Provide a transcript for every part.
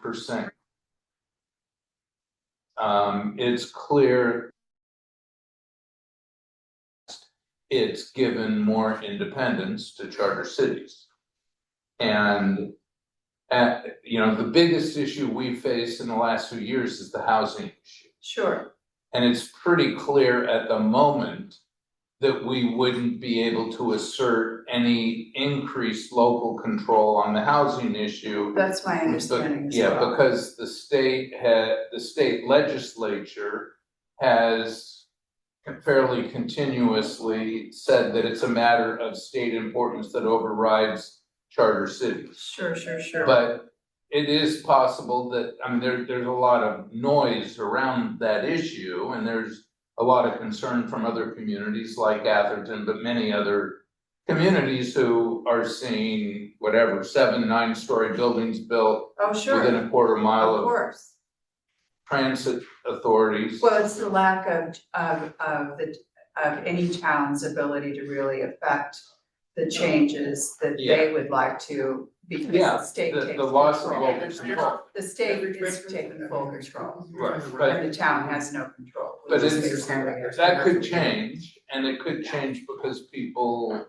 100%. It's clear it's given more independence to charter cities. And the biggest issue we faced in the last few years is the housing issue. Sure. And it's pretty clear at the moment that we wouldn't be able to assert any increased local control on the housing issue. That's my understanding as Yeah, well. because the state legislature has fairly continuously said that it's a matter of state importance that overrides charter cities. Sure. But it is possible that, there's a lot of noise around that issue, and there's a lot of concern from other communities like Atherton, but many other communities who are seeing 7-9-story buildings built Oh, sure. within a quarter mile Of of course. transit authorities. Well, it's the lack of any town's ability to really affect the changes that they would like to, because the state takes the loss of control. local control. The state is taking full control, Right, and the town has no control. but which it's, is that could change, and it could change because people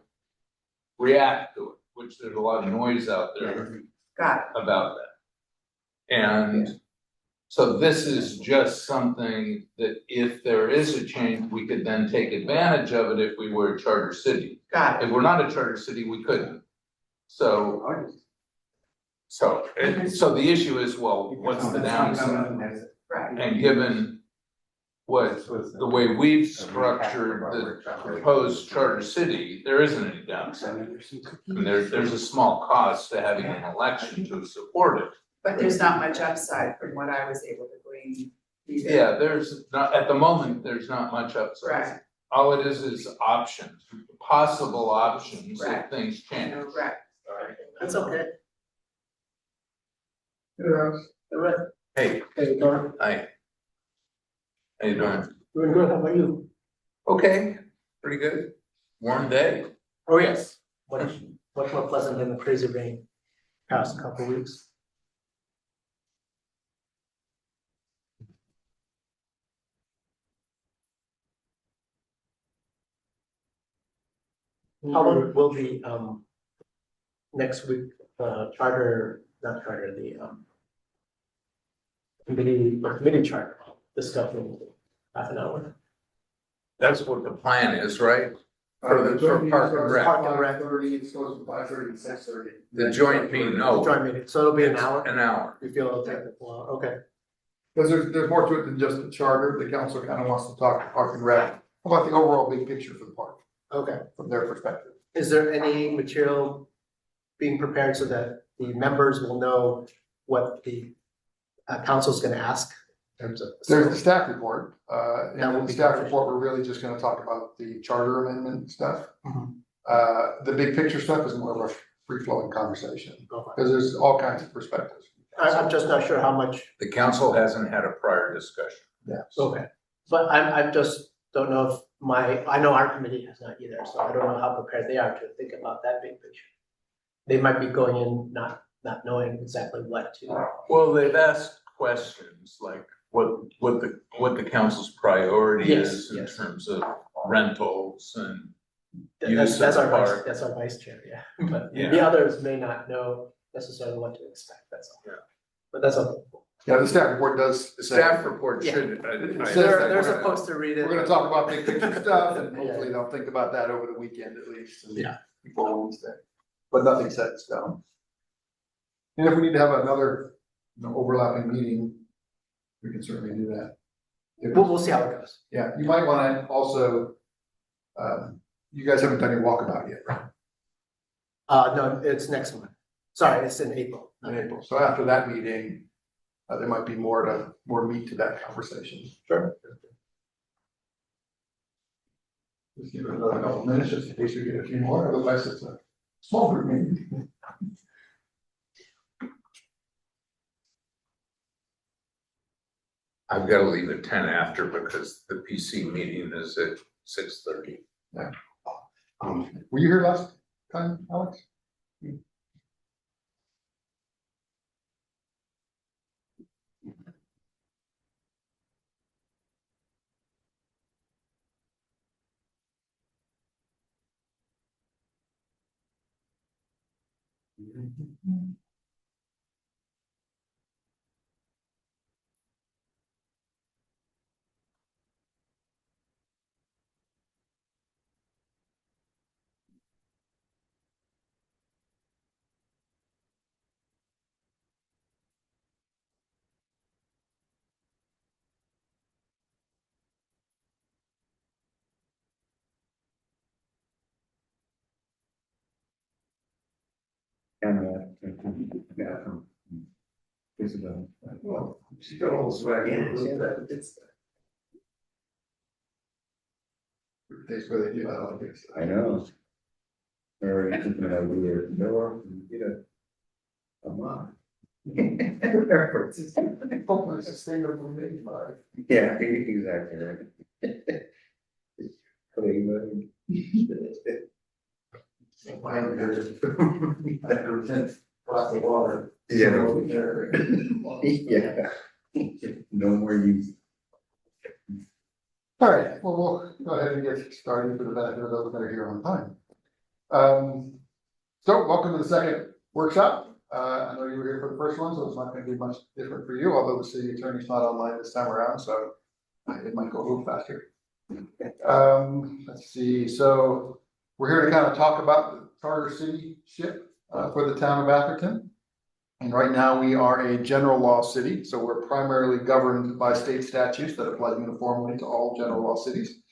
react to it, which there's a lot of noise out there Got about that. And so this is just something that if there is a change, we could then take advantage of it if we were a charter city. it, got it. If we're not a charter city, we couldn't. So the issue is, well, what's the downside? Right. And given the way we've structured the proposed charter city, there isn't any downside. And there's a small cost to having an election to support it. But there's not much upside from what I was able to glean either. Yeah, there's not, at the moment, there's not much upside. Right. All it is options, possible options Right. if things change. Right. That's okay. Hey, Hey, Norm, hi. How you doing? doing good, how about you? Okay, pretty good. Warm day. Oh, yes. Much more pleasant than the crazy rain past couple weeks. How long will the, next week, not charter, the, committee charter discussion, half an hour? That's what the plan is, right? For Park and Rec. Park and Rec. 5:30, it goes from 5:30 to 6:30. The joint meeting, no. Joint meeting, so it'll be an hour, An hour. you feel it'll take a while, okay. Because there's more to it than just the charter, the council kind of wants to talk to Park and Rec about the overall big picture for the park, Okay, from their perspective. is there any material being prepared so that the members will know what the council's gonna ask in terms of? There's the staff report, That and in would the be staff perfect. report, we're really just gonna talk about the charter amendment stuff. Mhm. The big picture stuff is more of a free-flowing conversation, Okay. because there's all kinds of perspectives. I'm just not sure how much, The council hasn't had a prior discussion. Yeah. okay, but I just don't know if I know our committee has not either, so I don't know how prepared they are to think about that big picture. They might be going in not knowing exactly what to. Well, they've asked questions like what the council's priority Yes, is in yes. terms of rentals and That's use of that's the our park. that's our vice chair, yeah, but Yeah. the others may not know necessarily what to expect, that's all. Yeah. But that's okay. Yeah, the staff report does. The staff report Yeah. should. It says They're that we're supposed to read it. We're gonna talk about big picture stuff, and Yeah. hopefully they'll think about that over the weekend at least. and Yeah. Before Wednesday, but nothing set in stone. And if we need to have another, overlapping meeting, we can certainly do that. We'll see how it goes. Yeah, you might wanna also, you guys haven't done your walkabout yet, right? No, it's next month. Sorry, it's in April. In April, so after that meeting, there might be more meat to that conversation. Sure. Just give it another couple minutes, just in case we get a few more, otherwise it's a small group meeting. I've got to leave at 10 after because the PC meeting is at 6:30. Were you here last time, Alex? And, yeah. Isabel. Well, she's got all the swag. Days where they do that, I guess. I know. Or something like weird, no, you know. Come on. Sustainable maybe, but. Yeah, exactly right. Glass of water. Yeah. Yeah. No more use. All right, well, we'll go ahead and get started for the benefit of those that are here on time. So welcome to the second workshop. I know you were here for the first one, so it's not going to be much different for you, although the city attorney's not online this time around, so it might go a little faster. Let's see, so we're here to kind of talk about the charter cityship for the town of Atherton. And right now we are a general law city, so we're primarily governed by state statutes that apply uniformly to all general law cities.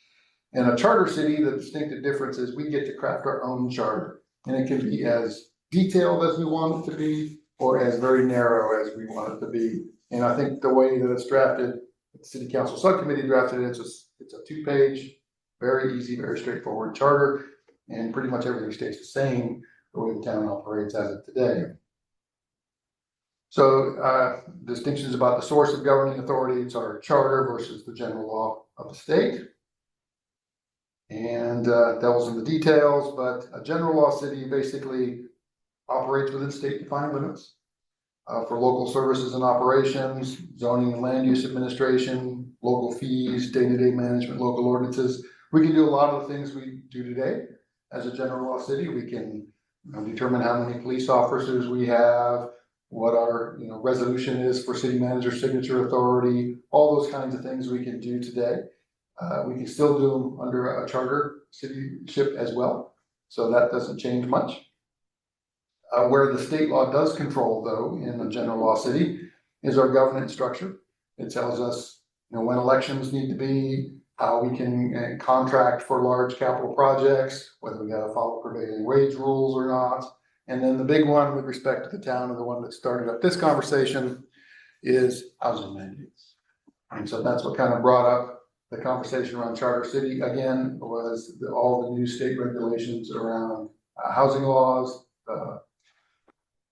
In a charter city, the distinctive difference is we get to craft our own charter, and it can be as detailed as we want it to be, or as very narrow as we want it to be. And I think the way that it's drafted, the city council subcommittee drafted it, it's a 2-page, very easy, very straightforward charter, and pretty much everything stays the same the way the town operates as of today. So distinctions about the source of governing authority, it's our charter versus the general law of the state. And delves into details, but a general law city basically operates within state defined limits for local services and operations, zoning and land use administration, local fees, day-to-day management, local ordinances. We can do a lot of the things we do today as a general law city. We can determine how many police officers we have, what our resolution is for city manager signature authority, all those kinds of things we can do today. We can still do them under a charter cityship as well, so that doesn't change much. Where the state law does control, though, in a general law city, is our governance structure. It tells us, when elections need to be, how we can contract for large capital projects, whether we got to follow prevailing wage rules or not. And then the big one with respect to the town, and the one that started up this conversation, is housing mandates. And so that's what kind of brought up the conversation around charter city again, was all the new state regulations around housing laws,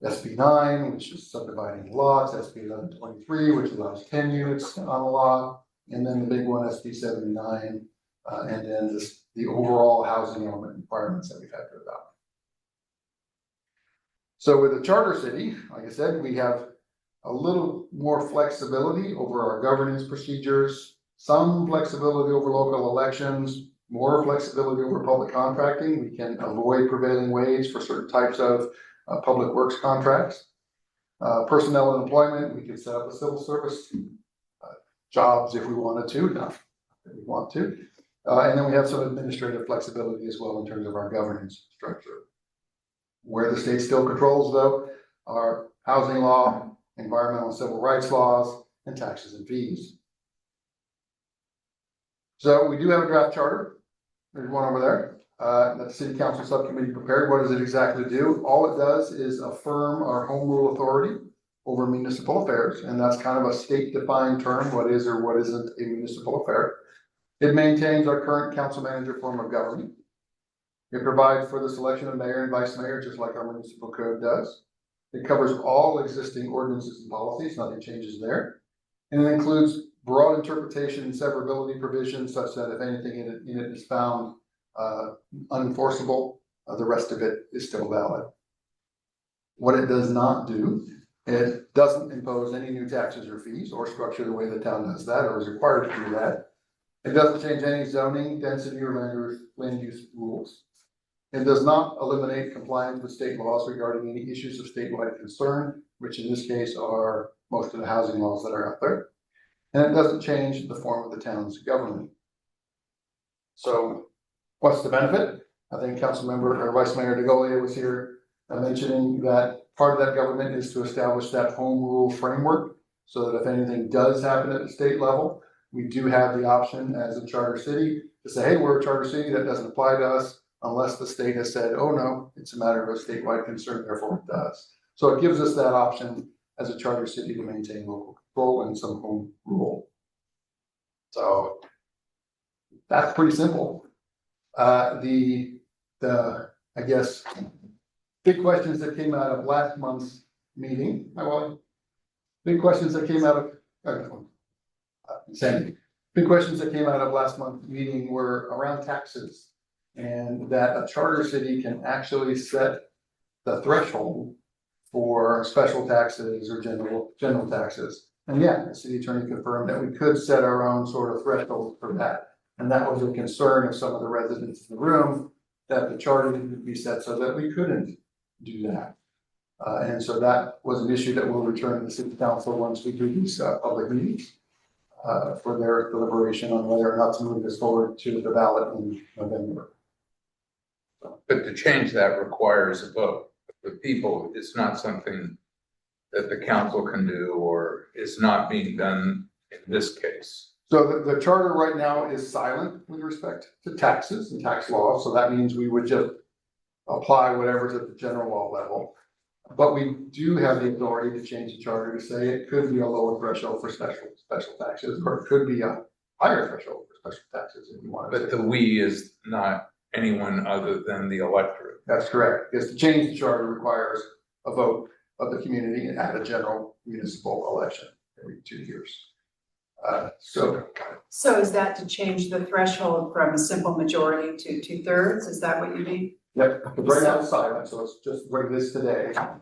SB 9, which is subdividing lots, SB 1123, which allows 10 units on a lot, and then the big one, SB 79, and then just the overall housing element requirements that we've had to adopt. So with a charter city, like I said, we have a little more flexibility over our governance procedures, some flexibility over local elections, more flexibility over public contracting. We can avoid prevailing wage for certain types of public works contracts. Personnel and employment, we can set up a civil service jobs if we wanted to, not if we want to. And then we have some administrative flexibility as well in terms of our governance structure. Where the state still controls, though, are housing law, environmental and civil rights laws, and taxes and fees. So we do have a draft charter. There's one over there that the city council subcommittee prepared. What does it exactly do? All it does is affirm our home rule authority over municipal affairs, and that's kind of a state-defined term, what is or what isn't a municipal affair. It maintains our current council manager form of government. It provides for the selection of mayor and vice mayor, just like our municipal code does. It covers all existing ordinances and policies, nothing changes there. And it includes broad interpretation and severability provisions such that if anything in it is found unenforceable, the rest of it is still valid. What it does not do, it doesn't impose any new taxes or fees or structure the way the town does that or is required to do that. It doesn't change any zoning, density, or land use rules. It does not eliminate compliance with state laws regarding any issues of statewide concern, which in this case are most of the housing laws that are out there. And it doesn't change the form of the town's government. So what's the benefit? I think Councilmember or Vice Mayor DeGolia was here mentioning that part of that government is to establish that home rule framework so that if anything does happen at the state level, we do have the option as a charter city to say, hey, we're a charter city, that doesn't apply to us unless the state has said, oh no, it's a matter of a statewide concern, therefore it does. So it gives us that option as a charter city to maintain local control and some home rule. So that's pretty simple. I guess, big questions that came out of last month's meeting, big questions that came out of, big questions that came out of last month's meeting were around taxes. And that a charter city can actually set the threshold for special taxes or general taxes. And yeah, the city attorney confirmed that we could set our own sort of threshold for that. And that was a concern of some of the residents in the room, that the charter needed to be set so that we couldn't do that. And so that was an issue that will return to the city council once we do these public meetings for their deliberation on whether or not to move this forward to the ballot in November. But to change that requires a vote. The people, it's not something that the council can do or is not being done in this case. So the charter right now is silent with respect to taxes and tax laws, so that means we would just apply whatever's at the general law level. But we do have the authority to change the charter to say it could be a lower threshold for special taxes, or it could be a higher threshold for special taxes if you want. But the we is not anyone other than the electorate. That's correct, because to change the charter requires a vote of the community at a general municipal election every 2 years. So is that to change the threshold from a simple majority to 2/3? Is that what you mean? Yep, because right now it's silent, so it's just what it is today. I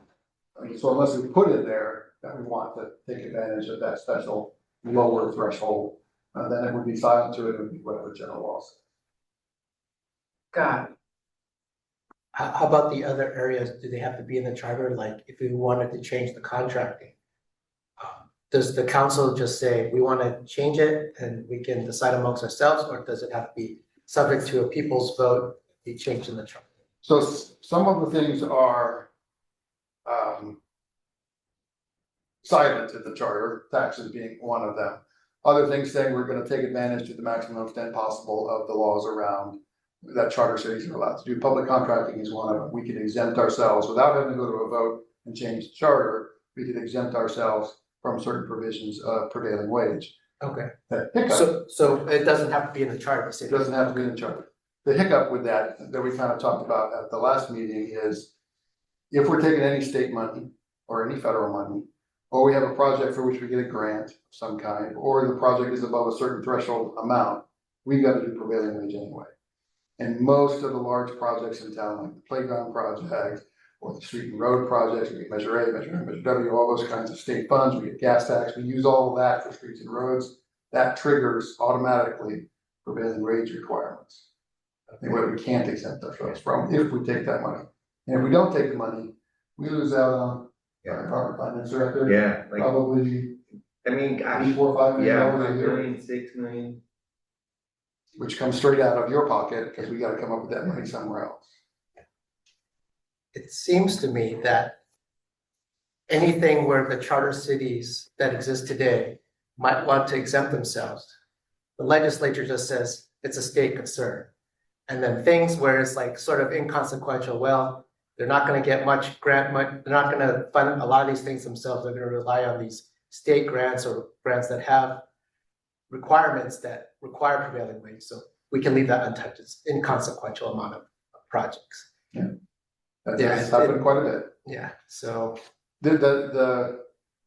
mean, so unless we put it there, that we want to take advantage of that special lower threshold, then it would be silent to it, it would be whatever general law says. Got it. How about the other areas? Do they have to be in the charter? Like if we wanted to change the contracting? Does the council just say, we want to change it and we can decide amongst ourselves, or does it have to be subject to a people's vote, be changed in the charter? So some of the things are silent in the charter, taxes being one of them. Other things saying we're going to take advantage to the maximum extent possible of the laws around that charter cities are allowed to do. Public contracting is one of them. We can exempt ourselves without having to go to a vote and change the charter. We could exempt ourselves from certain provisions of prevailing wage. Okay, The hiccup, so it doesn't have to be in the charter. it doesn't have to be in the charter. The hiccup with that we kind of talked about at the last meeting is if we're taking any state money or any federal money, or we have a project for which we get a grant of some kind, or the project is above a certain threshold amount, we've got to do prevailing wage anyway. And most of the large projects in town, like the playground project or the street and road projects, we get Measure A, Measure M, Measure W, all those kinds of state funds, we get gas tax, we use all of that for streets and roads. That triggers automatically prevailing wage requirements. I think what we can't exempt ourselves from if we take that money. And if we don't take the money, we lose out on our finance director. Yeah, like, Probably I mean, gosh, $4 or $5 million yeah, a 5 year, million, 6 million. which comes straight out of your pocket because we got to come up with that money somewhere else. It seems to me that anything where the charter cities that exist today might want to exempt themselves, the legislature just says it's a state concern. And then things where it's like sort of inconsequential, well, they're not going to get much grant money, they're not going to fund a lot of these things themselves, they're going to rely on these state grants or grants that have requirements that require prevailing wage. So we can leave that untouched. It's inconsequential amount of projects. That's Yeah, happened quite a bit. Yeah, so The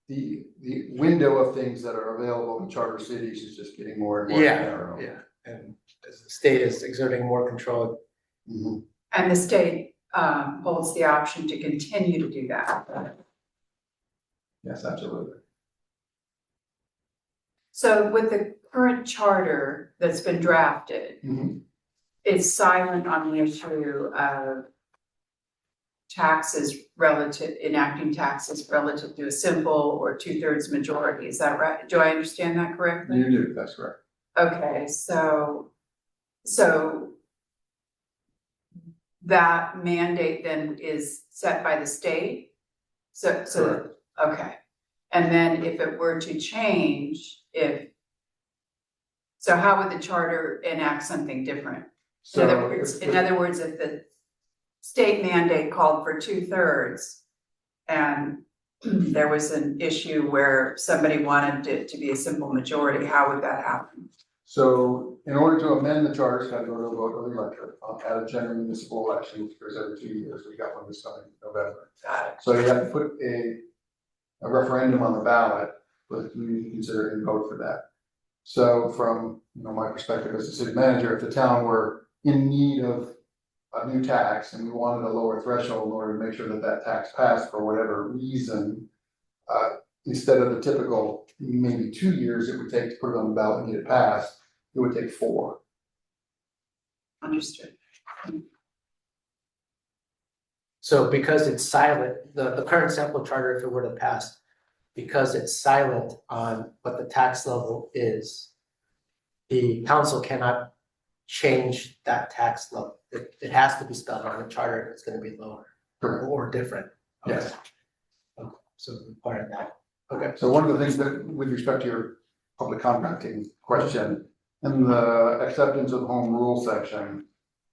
window of things that are available in charter cities is just getting more and more narrow. yeah, and as the state is exerting more control. Mhm. And the state holds the option to continue to do that. Yes, absolutely. So with the current charter that's been drafted, Mhm. it's silent on the issue of taxes enacting taxes relative to a simple or 2/3 majority, is that right? Do I understand that correctly? You do, that's correct. Okay, so that mandate then is set by the state? So, okay. And then if it were to change, so how would the charter enact something different? In other words, if the state mandate called for 2/3 and there was an issue where somebody wanted it to be a simple majority, how would that happen? So in order to amend the charter, it's got to go to a vote of the electorate, at a general municipal election, which occurs every 2 years. We got one this time in November. Got it. So you have to put a referendum on the ballot for the community to consider and vote for that. So from, my perspective as a city manager, if the town were in need of a new tax and we wanted a lower threshold in order to make sure that that tax passed for whatever reason, instead of the typical maybe 2 years it would take to put it on the ballot and get it passed, it would take 4. Understood. So because it's silent, the current sample charter, if it were to pass, because it's silent on what the tax level is, the council cannot change that tax level. It has to be spelled on the charter, and it's gonna be lower Correct. or different. Okay. Yes. So require that. Okay. So one of the things that, with respect to your public contracting question, in the acceptance of home rule section,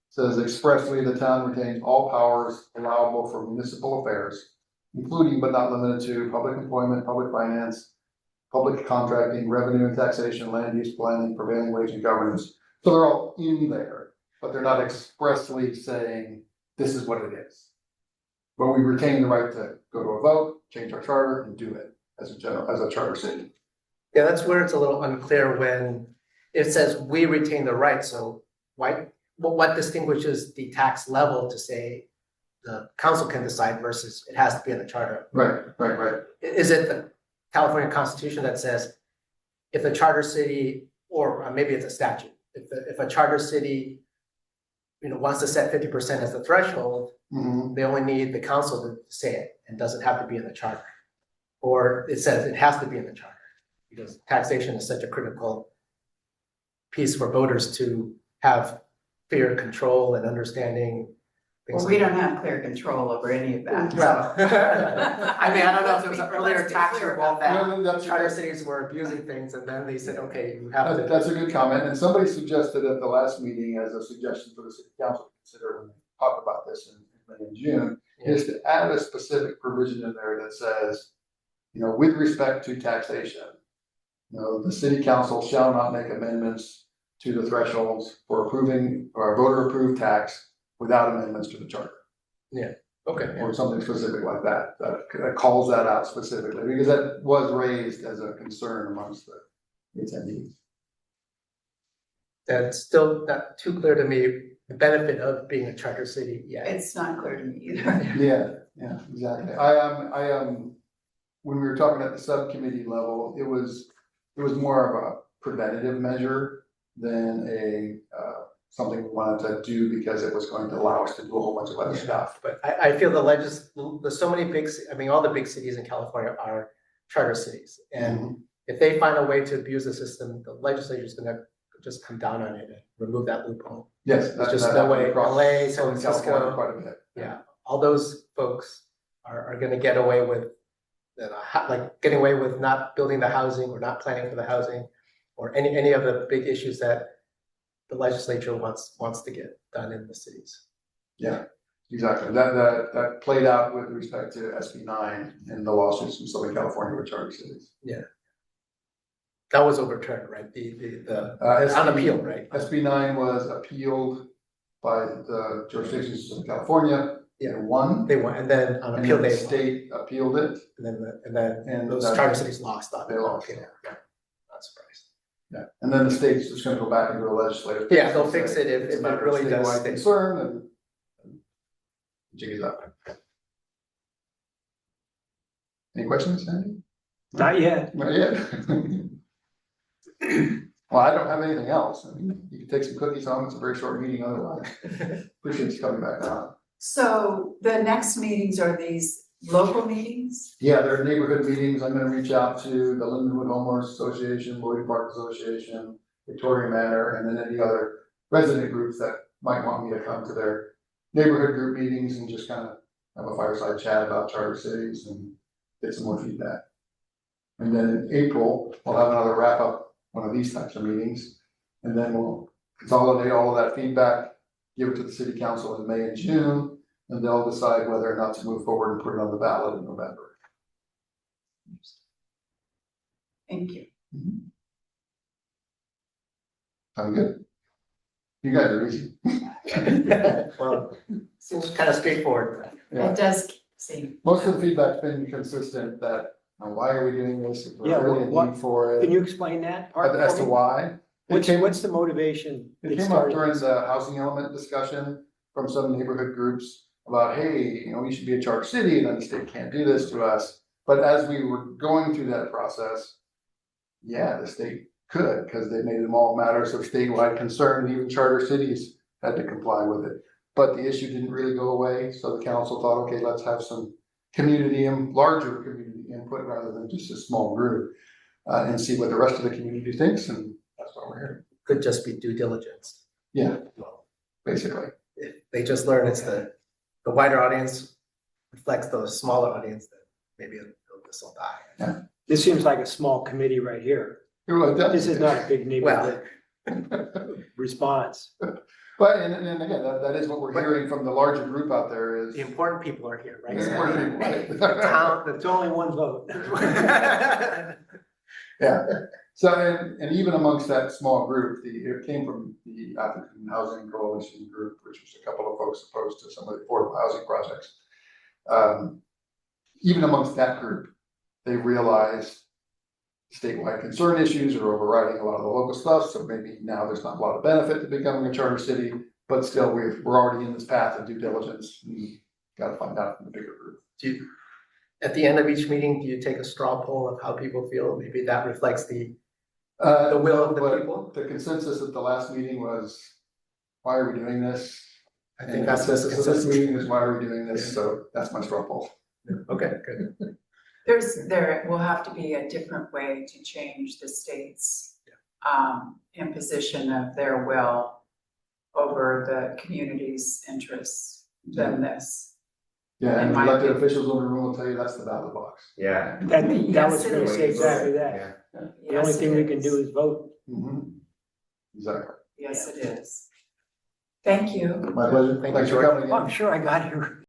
says expressly the town retains all powers allowable for municipal affairs, including but not limited to public employment, public finance, public contracting, revenue and taxation, land use planning, prevailing wage and governance. So they're all in there, but they're not expressly saying this is what it is. But we retain the right to go to a vote, change our charter and do it as a charter city. Yeah, that's where it's a little unclear when it says we retain the right, so what distinguishes the tax level to say the council can decide versus it has to be in the charter? Right. Is it the California Constitution that says if the charter city, or maybe it's a statute, if a charter city, wants to set 50% as the threshold, they only need the council to say it and doesn't have to be in the charter? Or it says it has to be in the charter because taxation is such a critical piece for voters to have clear control and understanding. Well, we don't have clear control over any of that. Well, I mean, I don't know if there was an earlier tax reform No, that that's charter cities were abusing things and then they said, okay, you have to. That's a good comment, and somebody suggested at the last meeting as a suggestion for the city council to consider when they talk about this in May and June, is to add a specific provision in there that says, with respect to taxation, the city council shall not make amendments to the thresholds for approving or voter approved tax without amendments to the charter. Okay. Or something specific like that, that calls that out specifically, because that was raised as a concern amongst the attendees. That's still not too clear to me, the benefit of being a charter city yet. It's not clear to me either. Yeah, exactly. I am, when we were talking at the subcommittee level, it was more of a preventative measure than something we wanted to do because it was going to allow us to do a whole bunch of other stuff. But I feel there's so many all the big cities in California are charter cities. And if they find a way to abuse the system, the legislature is gonna just come down on it and remove that loophole. Yes, There's just no way. LA, San Francisco, quite a bit. yeah, all those folks are gonna get away with, getting away with not building the housing or not planning for the housing, or any of the big issues that the legislature wants to get done in the cities. Yeah, exactly. That played out with respect to SB 9 and the lawsuits in Southern California with charter cities. Yeah. That was overturned, right? The on appeal, right? SB 9 was appealed by the jurisdictions of California. Yeah. They won. They won, and then on And appeal then they the state appealed it. and then And those that- charter cities lost on They lost. appeal. Yeah, not surprised. Yeah, and then the state's just gonna go back and do a legislative. Yeah, they'll fix it if It's a it matter of really does statewide stink. concern and jig it up. Any questions, Sandy? Not yet. Not yet. Well, I don't have anything else. I mean, you can take some cookies home. It's a very short meeting otherwise. Appreciate you coming back on. So the next meetings are these local meetings? Yeah, there are neighborhood meetings. I'm gonna reach out to the Lindenwood Homeowners Association, Lloyd Park Association, Victoria Manor, and then any other resident groups that might want me to come to their neighborhood group meetings and just kind of have a fireside chat about charter cities and get some more feedback. And then in April, we'll have another wrap up, one of these types of meetings. And then we'll consolidate all of that feedback, give it to the city council in May and June, and they'll decide whether or not to move forward and put it on the ballot in November. Thank you. Sound good? You guys are easy. Well, seems kind of straightforward. Yeah. It does seem. Most of the feedback's been consistent that, why are we doing this? If Yeah, there's really a what- need for Can it. you explain that part? But as for to me? why, What's the motivation? it that came up started during this? the housing element discussion from some neighborhood groups about, hey, we should be a charter city and then the state can't do this to us. But as we were going through that process, yeah, the state could, because they made them all matters of statewide concern, even charter cities had to comply with it. But the issue didn't really go away, so the council thought, okay, let's have some community and larger community input rather than just a small group. And see what the rest of the community thinks, and that's why we're here, Could just be due diligence. yeah, basically. If they just learn it's the wider audience reflects the smaller audience, then maybe this will die. This seems like a small committee right here. Well, it This is not a big Well, neighborhood response. But, and again, that is what we're hearing from the larger group out there is. the important people are here, right? The important people, The right? town, It's only one vote. Yeah, so, and even amongst that small group, it came from the African Housing Coalition group, which was a couple of folks opposed to some of the affordable housing projects. Even amongst that group, they realized statewide concern issues are overriding a lot of the local stuff, so maybe now there's not a lot of benefit to becoming a charter city, but still, we're already in this path of due diligence, and gotta find out from the bigger group. at the end of each meeting, do you take a straw poll of how people feel? Maybe that reflects the will of the but people? The consensus at the last meeting was, why are we doing this? I think that's the this consensus. meeting is why are we doing this, so that's my straw poll. Okay, good. There will have to be a different way to change the state's imposition of their will over the community's interests than this. Yeah, and In my elected opinion. officials in the room will tell you that's the ballot box. Yeah. That was Yes, it gonna say is. exactly that. Yeah. The only thing we can do is vote. Exactly. Yes, it is. Thank you. My pleasure. Thank you, Thanks for George. coming in. Well, I'm sure I got here